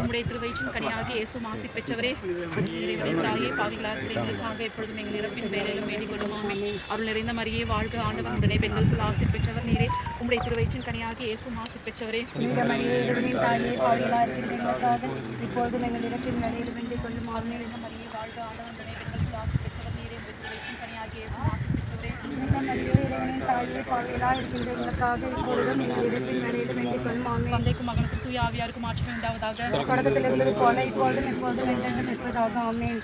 உம்முடைய திருவயிற்றின் கனியாகி இயேசு ஆசி பெற்றவரே. இறைவனின் தாயே, பாவிகளாக இருக்கிற எங்களுக்காக எப்பொழுதும் எங்கள் இறப்பின் வேலையிலும் வேண்டிக் கொள்ளும். ஆமென். அருள் நிறைந்த மரியே வாழ்க, ஆண்டவர் உடனே பெண்களுக்குள் ஆசி பெற்றவர் நீரே. உம்முடைய திருவயிற்றின் கனியாகி இயேசு ஆசி பெற்றவரே. மரியே, இறைவனின் தாயே, பாவிகளாக இருக்கிற எங்களுக்காக இப்பொழுதும் எங்கள் இறப்பின் வேலையிலும் வேண்டிக் கொள்ளும். அருள் நிறைந்த மரியே வாழ்க, ஆண்டவர் உடனே பெண்களுக்குள் ஆசி பெற்றவர் நீரே. உம்முடைய திருவயிற்றின் கனியாகி இயேசு ஆசி பெற்றவரே. மரியே, இறைவனின் தாயே, பாவிகளாக இருக்கிற எங்களுக்காக இப்பொழுதும் எங்கள் இறப்பின் வேலையிலும் வேண்டிக் கொள்ளும். ஆமென். தந்தைக்கும் மகனுக்கும் தூய ஆவியாருக்கும் மாற்றமே உண்டாவதாக. தொடக்கத்தில் இருந்தது போல இப்பொழுதும் எப்பொழுதும் என்றென்றும் இருப்பதாக. ஆமென்.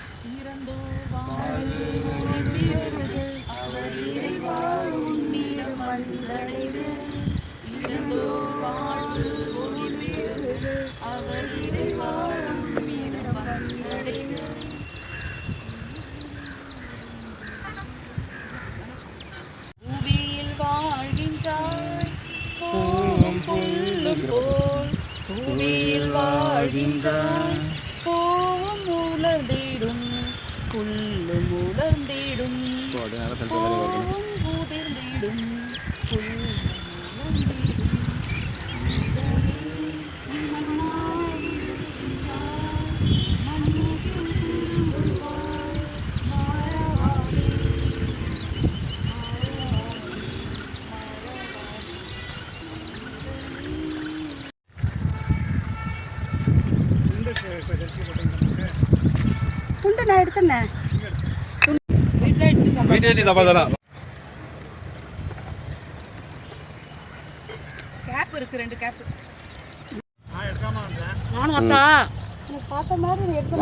பூமியில் வாழ்கின்றாய் பூவும் புல்லும் போல், பூமியில் வாழ்கின்றாய் பூவும் உலர்ந்திடும் புல்லும் உலர்ந்திடும், பூவும் உதிர்ந்திடும் புல்லும் உலர்ந்திடும். உண்டு நான் எடுத்தேன். கேப் இருக்கு, 2 கேப். நானும் அத்தா பார்த்த மாதிரி எடுத்து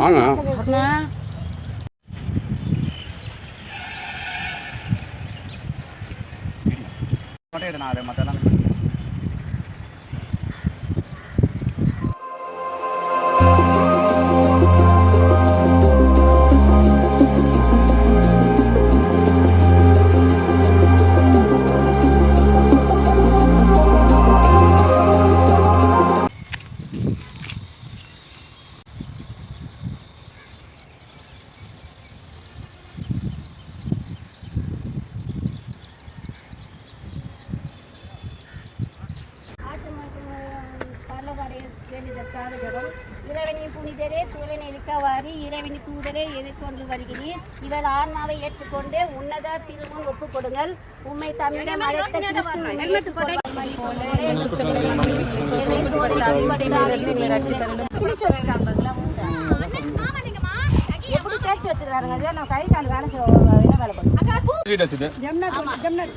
இறைவனை புனிதரே, தேவனை இருக்கவாரி, இறைவனை தூதரே எதிர்கொண்டு வருகிறீர். இவர் ஆன்மாவை ஏற்றுக்கொண்டு உன்னத திருமுன் ஒப்புக் கொடுங்கள். உம்மை தமிழம் அழைத்த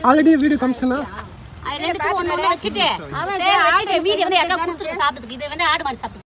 ஆல்ரெடி வீடியோ காமிச்சனா வச்சுட்டு மீதி வந்து எங்க கொடுத்துட்டு சாப்பிடுறதுக்கு இது வந்து ஆடு மாடு சாப்பிடு.